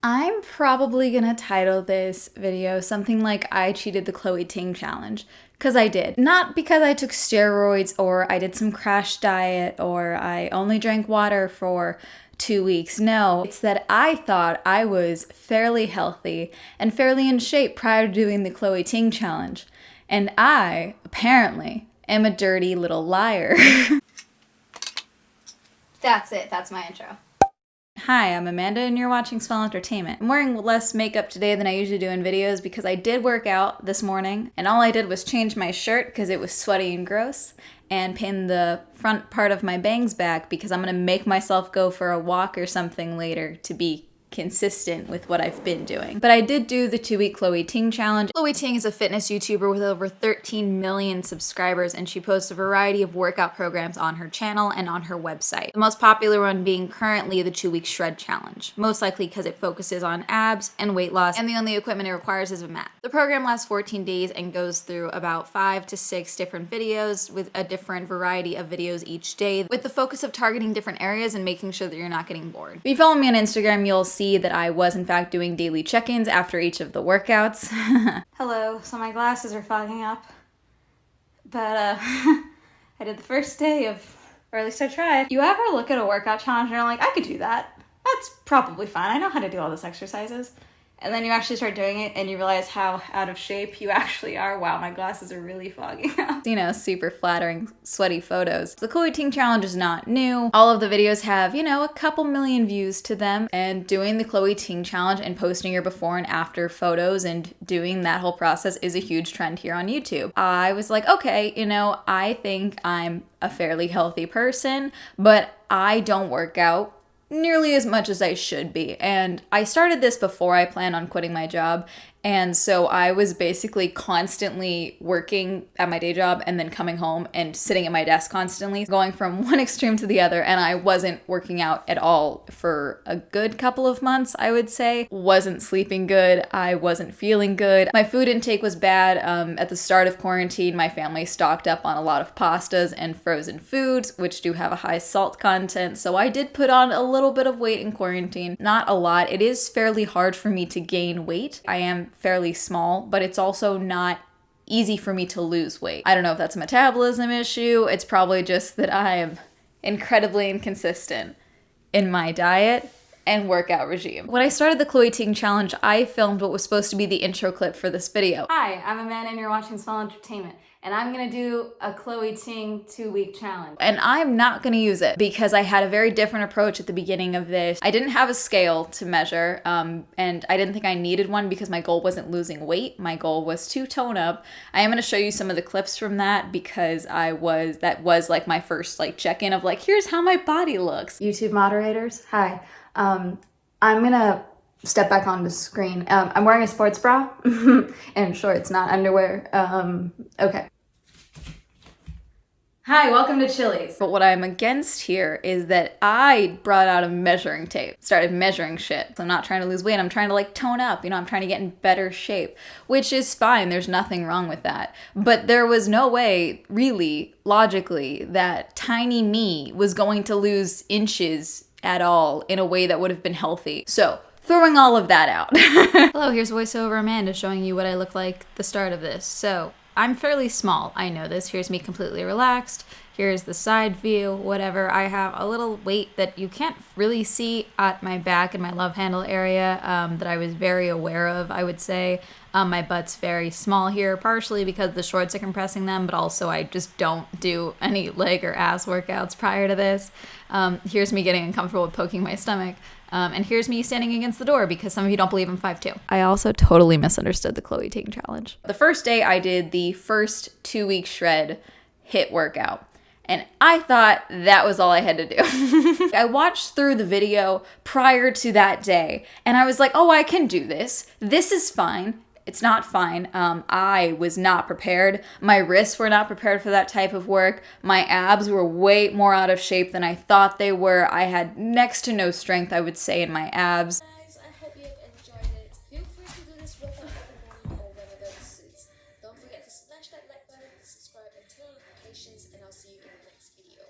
I'm probably gonna title this video something like I cheated the Chloe Ting challenge. Because I did. Not because I took steroids or I did some crash diet or I only drank water for 2 weeks. No, it's that I thought I was fairly healthy and fairly in shape prior to doing the Chloe Ting challenge. And I, apparently, am a dirty little liar. That's it. That's my intro. Hi, I'm Amanda and you're watching Swell Entertainment. I'm wearing less makeup today than I usually do in videos because I did work out this morning and all I did was change my shirt because it was sweaty and gross and pin the front part of my bangs back because I'm gonna make myself go for a walk or something later to be consistent with what I've been doing. But I did do the 2-week Chloe Ting challenge. Chloe Ting is a fitness YouTuber with over 13 million subscribers and she posts a variety of workout programs on her channel and on her website. The most popular one being currently the 2-week shred challenge, most likely because it focuses on abs and weight loss and the only equipment it requires is a mat. The program lasts 14 days and goes through about 5 to 6 different videos with a different variety of videos each day with the focus of targeting different areas and making sure that you're not getting bored. If you follow me on Instagram, you'll see that I was in fact doing daily check-ins after each of the workouts. Hello, so my glasses are fogging up, but I did the first day of, or at least I tried. You ever look at a workout challenge and you're like, I could do that. That's probably fine. I know how to do all these exercises. And then you actually start doing it and you realize how out of shape you actually are. Wow, my glasses are really fogging up. You know, super flattering, sweaty photos. The Chloe Ting challenge is not new. All of the videos have, you know, a couple million views to them. And doing the Chloe Ting challenge and posting your before and after photos and doing that whole process is a huge trend here on YouTube. I was like, okay, you know, I think I'm a fairly healthy person, but I don't work out nearly as much as I should be. And I started this before I planned on quitting my job. And so I was basically constantly working at my day job and then coming home and sitting at my desk constantly, going from one extreme to the other. And I wasn't working out at all for a good couple of months, I would say. Wasn't sleeping good. I wasn't feeling good. My food intake was bad. At the start of quarantine, my family stocked up on a lot of pastas and frozen foods, which do have a high salt content. So I did put on a little bit of weight in quarantine. Not a lot. It is fairly hard for me to gain weight. I am fairly small, but it's also not easy for me to lose weight. I don't know if that's a metabolism issue. It's probably just that I am incredibly inconsistent in my diet and workout regime. When I started the Chloe Ting challenge, I filmed what was supposed to be the intro clip for this video. Hi, I'm Amanda and you're watching Swell Entertainment. And I'm gonna do a Chloe Ting 2-week challenge. And I'm not gonna use it because I had a very different approach at the beginning of this. I didn't have a scale to measure, and I didn't think I needed one because my goal wasn't losing weight. My goal was to tone up. I am gonna show you some of the clips from that because that was like my first like check-in of like, here's how my body looks. YouTube moderators, hi. I'm gonna step back onto the screen. I'm wearing a sports bra and shorts, not underwear. Okay. Hi, welcome to Chili's. But what I'm against here is that I brought out a measuring tape, started measuring shit. So I'm not trying to lose weight, I'm trying to like tone up, you know, I'm trying to get in better shape, which is fine, there's nothing wrong with that. But there was no way, really, logically, that tiny me was going to lose inches at all in a way that would have been healthy. So, throwing all of that out. Hello, here's voiceover Amanda showing you what I look like at the start of this. So, I'm fairly small, I know this. Here's me completely relaxed. Here's the side view, whatever. I have a little weight that you can't really see at my back and my love handle area that I was very aware of, I would say. My butt's very small here, partially because the shorts are compressing them, but also I just don't do any leg or ass workouts prior to this. Here's me getting uncomfortable with poking my stomach. And here's me standing against the door because some of you don't believe I'm 5'2". I also totally misunderstood the Chloe Ting challenge. The first day I did the first 2-week shred HIIT workout. And I thought that was all I had to do. I watched through the video prior to that day and I was like, oh, I can do this. This is fine. It's not fine. I was not prepared. My wrists were not prepared for that type of work. My abs were way more out of shape than I thought they were. I had next to no strength, I would say, in my abs. Guys, I hope you have enjoyed it. Feel free to do this workout every morning or whenever it suits. Don't forget to smash that like button, subscribe, and turn on notifications, and I'll see you in the next video.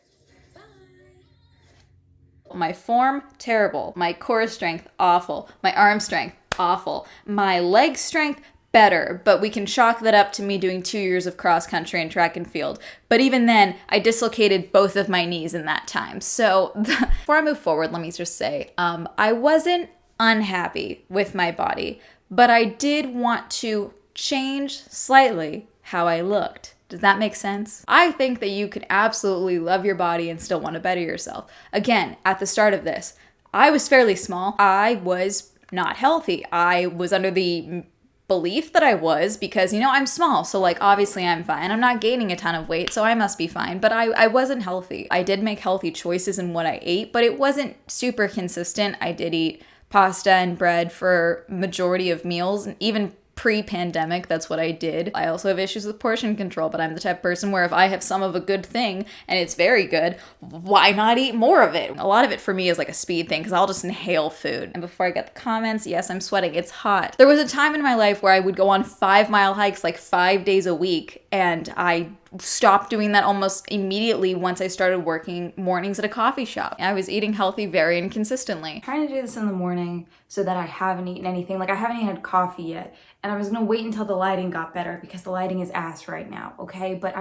Bye! My form, terrible. My core strength, awful. My arm strength, awful. My leg strength, better, but we can chalk that up to me doing 2 years of cross country and track and field. But even then, I dislocated both of my knees in that time. So before I move forward, let me just say, I wasn't unhappy with my body, but I did want to change slightly how I looked. Does that make sense? I think that you can absolutely love your body and still want to better yourself. Again, at the start of this, I was fairly small. I was not healthy. I was under the belief that I was because, I'm small. So like, obviously I'm fine. I'm not gaining a ton of weight, so I must be fine. But I wasn't healthy. I did make healthy choices in what I ate, but it wasn't super consistent. I did eat pasta and bread for majority of meals, and even pre-pandemic, that's what I did. I also have issues with portion control, but I'm the type of person where if I have some of a good thing and it's very good, why not eat more of it? A lot of it for me is like a speed thing because I'll just inhale food. And before I get the comments, yes, I'm sweating. It's hot. There was a time in my life where I would go on 5-mile hikes like 5 days a week, and I stopped doing that almost immediately once I started working mornings at a coffee shop. I was eating healthy very inconsistently. I'm trying to do this in the morning so that I haven't eaten anything. Like I haven't even had coffee yet. And I was gonna wait until the lighting got better because the lighting is ass right now, okay? But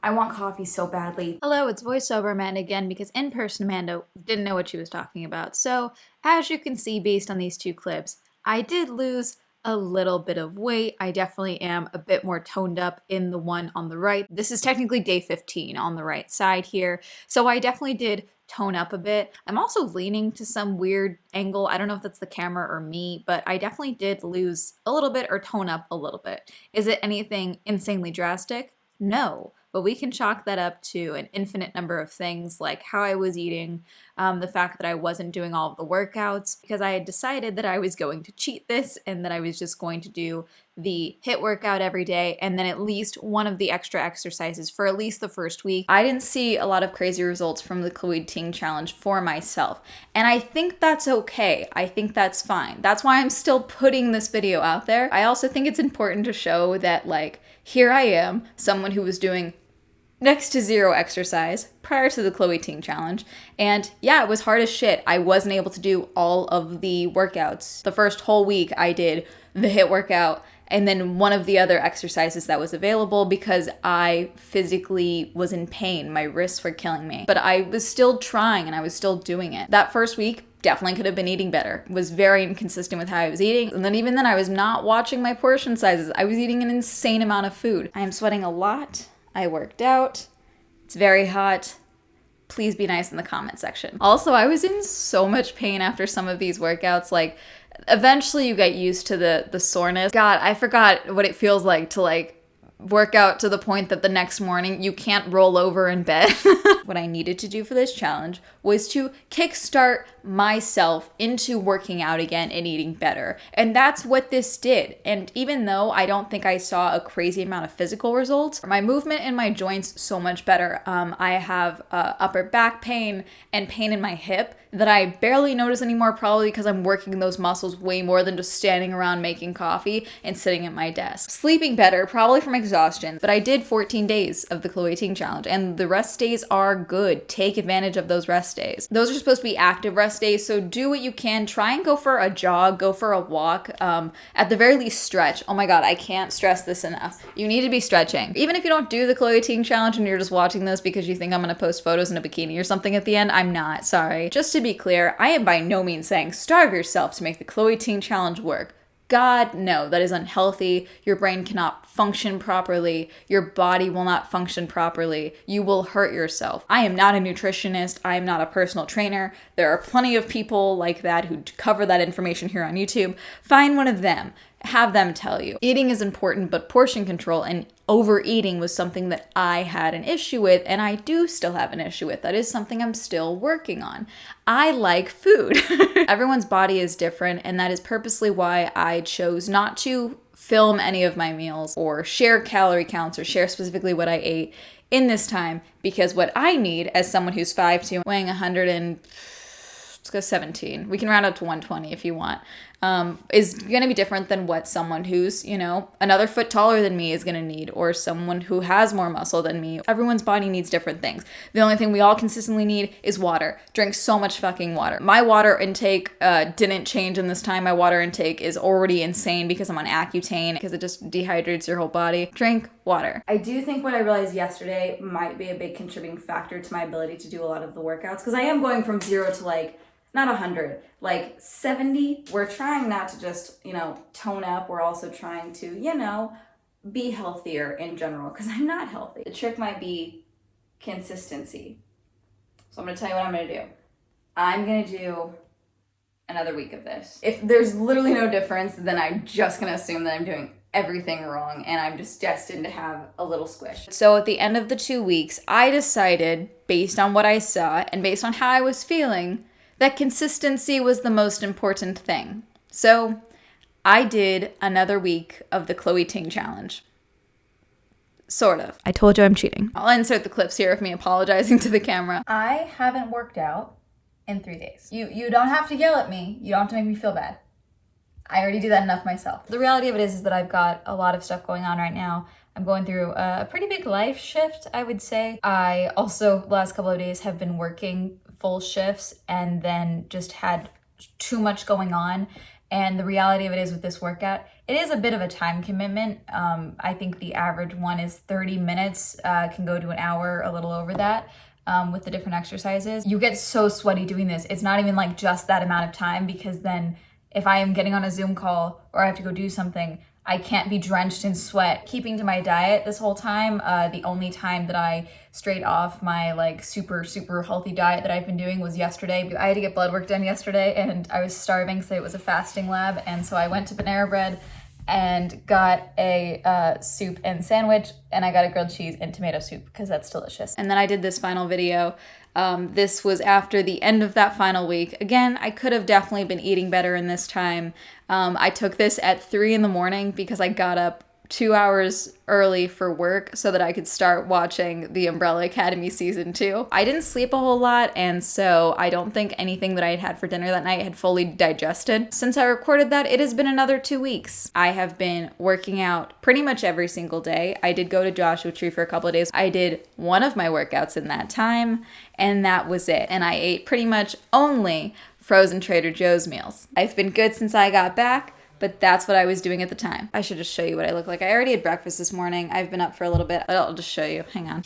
I want coffee so badly. Hello, it's voiceover Amanda again because in-person Amanda didn't know what she was talking about. So as you can see based on these 2 clips, I did lose a little bit of weight. I definitely am a bit more toned up in the one on the right. This is technically day 15 on the right side here. So I definitely did tone up a bit. I'm also leaning to some weird angle. I don't know if that's the camera or me, but I definitely did lose a little bit or tone up a little bit. Is it anything insanely drastic? No, but we can chalk that up to an infinite number of things like how I was eating, the fact that I wasn't doing all of the workouts because I had decided that I was going to cheat this and that I was just going to do the HIIT workout every day and then at least one of the extra exercises for at least the first week. I didn't see a lot of crazy results from the Chloe Ting challenge for myself, and I think that's okay. I think that's fine. That's why I'm still putting this video out there. I also think it's important to show that like, here I am, someone who was doing next to 0 exercise prior to the Chloe Ting challenge. And yeah, it was hard as shit. I wasn't able to do all of the workouts. The first whole week I did the HIIT workout and then one of the other exercises that was available because I physically was in pain. My wrists were killing me. But I was still trying and I was still doing it. That first week, definitely could have been eating better. Was very inconsistent with how I was eating. And then even then I was not watching my portion sizes. I was eating an insane amount of food. I am sweating a lot. I worked out. It's very hot. Please be nice in the comment section. Also, I was in so much pain after some of these workouts. Like, eventually you get used to the soreness. God, I forgot what it feels like to like work out to the point that the next morning you can't roll over in bed. What I needed to do for this challenge was to kickstart myself into working out again and eating better. And that's what this did. And even though I don't think I saw a crazy amount of physical results, my movement in my joints so much better. I have upper back pain and pain in my hip that I barely notice anymore, probably because I'm working those muscles way more than just standing around making coffee and sitting at my desk. Sleeping better, probably from exhaustion, but I did 14 days of the Chloe Ting challenge and the rest days are good. Take advantage of those rest days. Those are supposed to be active rest days, so do what you can. Try and go for a jog, go for a walk. At the very least, stretch. Oh my God, I can't stress this enough. You need to be stretching. Even if you don't do the Chloe Ting challenge and you're just watching this because you think I'm gonna post photos in a bikini or something at the end, I'm not, sorry. Just to be clear, I am by no means saying starve yourself to make the Chloe Ting challenge work. God, no, that is unhealthy. Your brain cannot function properly. Your body will not function properly. You will hurt yourself. I am not a nutritionist. I am not a personal trainer. There are plenty of people like that who cover that information here on YouTube. Find one of them. Have them tell you. Eating is important, but portion control and overeating was something that I had an issue with, and I do still have an issue with. That is something I'm still working on. I like food. Everyone's body is different, and that is purposely why I chose not to film any of my meals or share calorie counts or share specifically what I ate in this time, because what I need as someone who's 5'2", weighing 100 and let's go 17. We can round up to 120 if you want. is going to be different than what someone who's, you know, another foot taller than me is going to need, or someone who has more muscle than me. Everyone's body needs different things. The only thing we all consistently need is water. Drink so much fucking water. My water intake didn't change in this time. My water intake is already insane because I'm on Accutane, because it just dehydrates your whole body. Drink water. I do think what I realized yesterday might be a big contributing factor to my ability to do a lot of the workouts, because I am going from 0 to like, not 100, like 70. We're trying not to just, you know, tone up. We're also trying to, you know, be healthier in general, because I'm not healthy. The trick might be consistency. So I'm going to tell you what I'm going to do. I'm going to do another week of this. If there's literally no difference, then I'm just going to assume that I'm doing everything wrong and I'm just destined to have a little squish. So at the end of the 2 weeks, I decided, based on what I saw and based on how I was feeling, that consistency was the most important thing. So I did another week of the Chloe Ting challenge. Sort of. I told you I'm cheating. I'll insert the clips here of me apologizing to the camera. I haven't worked out in 3 days. You don't have to yell at me. You don't have to make me feel bad. I already do that enough myself. The reality of it is that I've got a lot of stuff going on right now. I'm going through a pretty big life shift, I would say. I also, the last couple of days, have been working full shifts and then just had too much going on. And the reality of it is with this workout, it is a bit of a time commitment. I think the average one is 30 minutes, can go to an hour, a little over that. With the different exercises. You get so sweaty doing this. It's not even like just that amount of time, because then if I am getting on a Zoom call or I have to go do something, I can't be drenched in sweat. Keeping to my diet this whole time, the only time that I strayed off my like super healthy diet that I've been doing was yesterday. I had to get blood work done yesterday and I was starving, so it was a fasting lab, and so I went to Panera Bread and got a soup and sandwich, and I got a grilled cheese and tomato soup because that's delicious. And then I did this final video. This was after the end of that final week. Again, I could have definitely been eating better in this time. I took this at 3 a.m. because I got up 2 hours early for work so that I could start watching The Umbrella Academy season 2. I didn't sleep a whole lot, and so I don't think anything that I had had for dinner that night had fully digested. Since I recorded that, it has been another 2 weeks. I have been working out pretty much every single day. I did go to Joshua Tree for a couple of days. I did one of my workouts in that time, and that was it. And I ate pretty much only frozen Trader Joe's meals. I've been good since I got back, but that's what I was doing at the time. I should just show you what I look like. I already had breakfast this morning. I've been up for a little bit, but I'll just show you. Hang on.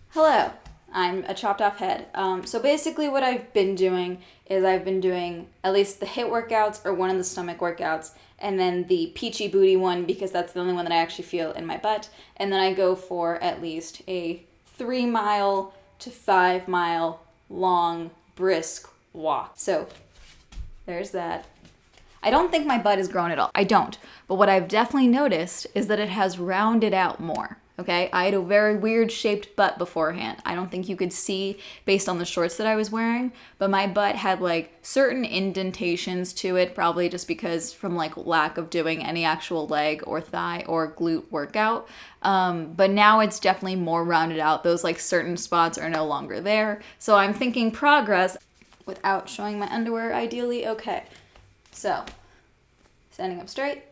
Hello, I'm a chopped off head. So basically what I've been doing is I've been doing at least the HIIT workouts or one of the stomach workouts, and then the peachy booty one because that's the only one that I actually feel in my butt. And then I go for at least a 3 mile to 5 mile long brisk walk. So there's that. I don't think my butt has grown at all. I don't. But what I've definitely noticed is that it has rounded out more. Okay? I had a very weird shaped butt beforehand. I don't think you could see based on the shorts that I was wearing, but my butt had like certain indentations to it, probably just because from like lack of doing any actual leg or thigh or glute workout. But now it's definitely more rounded out. Those like certain spots are no longer there. So I'm thinking progress without showing my underwear ideally. Okay. So, standing up straight,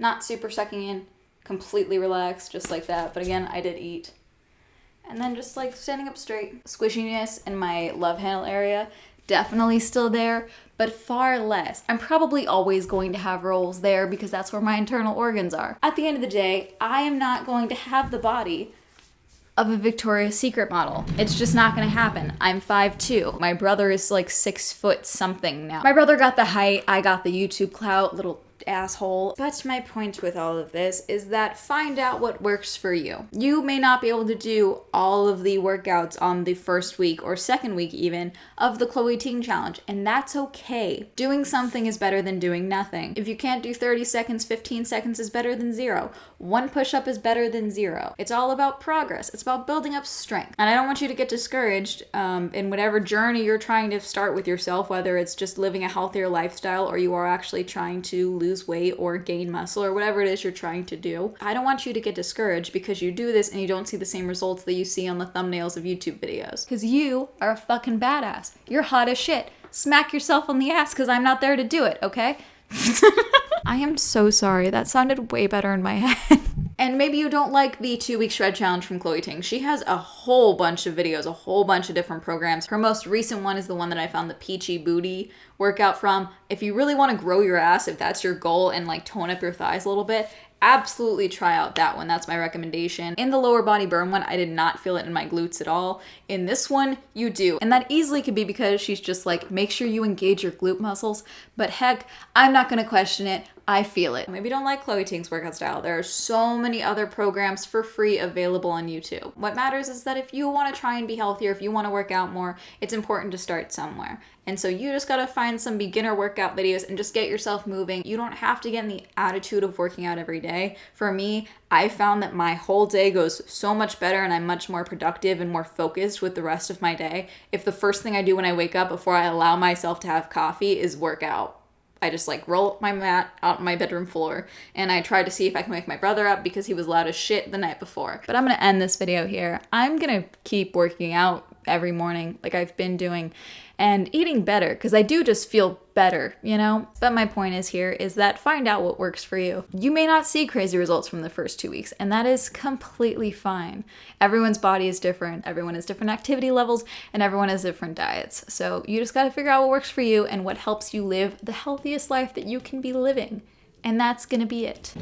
not super sucking in, completely relaxed, just like that. But again, I did eat. And then just like standing up straight. Squishiness in my love handle area, definitely still there, but far less. I'm probably always going to have rolls there because that's where my internal organs are. At the end of the day, I am not going to have the body of a Victoria's Secret model. It's just not gonna happen. I'm 5'2". My brother is like 6 foot something now. My brother got the height, I got the YouTube clout, little asshole. But my point with all of this is that find out what works for you. You may not be able to do all of the workouts on the first week or second week even of the Chloe Ting challenge, and that's okay. Doing something is better than doing nothing. If you can't do 30 seconds, 15 seconds is better than 0. 1 push-up is better than 0. It's all about progress. It's about building up strength. And I don't want you to get discouraged in whatever journey you're trying to start with yourself, whether it's just living a healthier lifestyle or you are actually trying to lose weight or gain muscle or whatever it is you're trying to do. I don't want you to get discouraged because you do this and you don't see the same results that you see on the thumbnails of YouTube videos. Because you are a fucking badass. You're hot as shit. smack yourself on the ass because I'm not there to do it, okay? I am so sorry. That sounded way better in my head. And maybe you don't like the 2-week shred challenge from Chloe Ting. She has a whole bunch of videos, a whole bunch of different programs. Her most recent one is the one that I found the Peachy Booty workout from. If you really want to grow your ass, if that's your goal, and like tone up your thighs a little bit, absolutely try out that one. That's my recommendation. In the lower body burn one, I did not feel it in my glutes at all. In this one, you do. And that easily could be because she's just like, make sure you engage your glute muscles. But heck, I'm not gonna question it. I feel it. Maybe you don't like Chloe Ting's workout style. There are so many other programs for free available on YouTube. What matters is that if you want to try and be healthier, if you want to work out more, it's important to start somewhere. And so you just gotta find some beginner workout videos and just get yourself moving. You don't have to get in the attitude of working out every day. For me, I found that my whole day goes so much better and I'm much more productive and more focused with the rest of my day if the first thing I do when I wake up before I allow myself to have coffee is work out. I just like roll up my mat out on my bedroom floor and I try to see if I can wake my brother up because he was loud as shit the night before. But I'm gonna end this video here. I'm gonna keep working out every morning like I've been doing and eating better because I do just feel better, you know? But my point is here is that find out what works for you. You may not see crazy results from the first 2 weeks, and that is completely fine. Everyone's body is different, everyone has different activity levels, and everyone has different diets. So you just gotta figure out what works for you and what helps you live the healthiest life that you can be living. And that's gonna be it.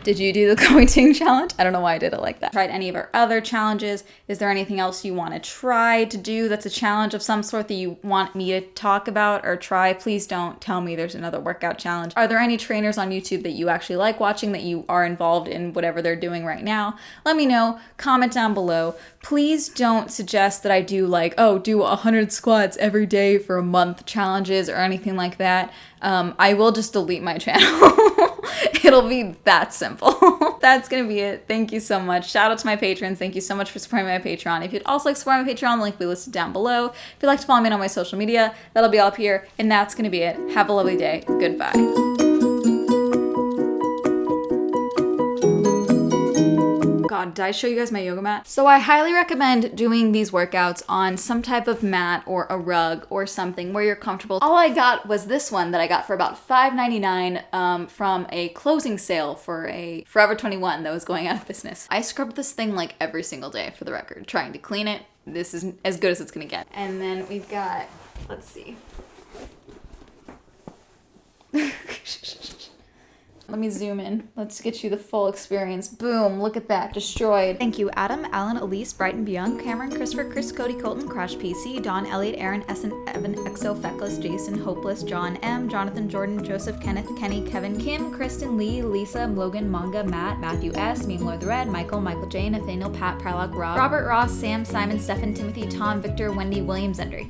Did you do the Chloe Ting challenge? I don't know why I did it like that. Tried any of our other challenges? Is there anything else you want to try to do that's a challenge of some sort that you want me to talk about or try? Please don't tell me there's another workout challenge. Are there any trainers on YouTube that you actually like watching, that you are involved in whatever they're doing right now? Let me know. Comment down below. Please don't suggest that I do like, oh, do 100 squats every day for a month challenges or anything like that. I will just delete my channel. It'll be that simple. That's gonna be it. Thank you so much. Shout out to my patrons. Thank you so much for supporting my Patreon. If you'd also like to support my Patreon, the link will be listed down below. If you'd like to follow me on my social media, that'll be all up here. And that's gonna be it. Have a lovely day. Goodbye. God, did I show you guys my yoga mat? So I highly recommend doing these workouts on some type of mat or a rug or something where you're comfortable. All I got was this one that I got for about $5.99 from a closing sale for a Forever 21 that was going out of business. I scrubbed this thing like every single day, for the record, trying to clean it. This is as good as it's gonna get. And then we've got, let's see. Let me zoom in. Let's get you the full experience. Boom, look at that, destroyed. Thank you, Adam, Alan, Elise, Brighton, Bianca, Cameron, Christopher, Chris, Cody, Colton, Crash PC, Don, Elliot, Aaron, Essen, Evan, Exo, Feckless, Jason, Hopeless, John, M, Jonathan, Jordan, Joseph, Kenneth, Kenny, Kevin, Kim, Kristen, Lee, Lisa, Logan, Manga, Matt, Matthew S, Meme Lord the Red, Michael, Michael J, Nathaniel, Pat, Pralock, Rob, Robert, Ross, Sam, Simon, Stefan, Timothy, Tom, Victor, Wendy, William, Zendry.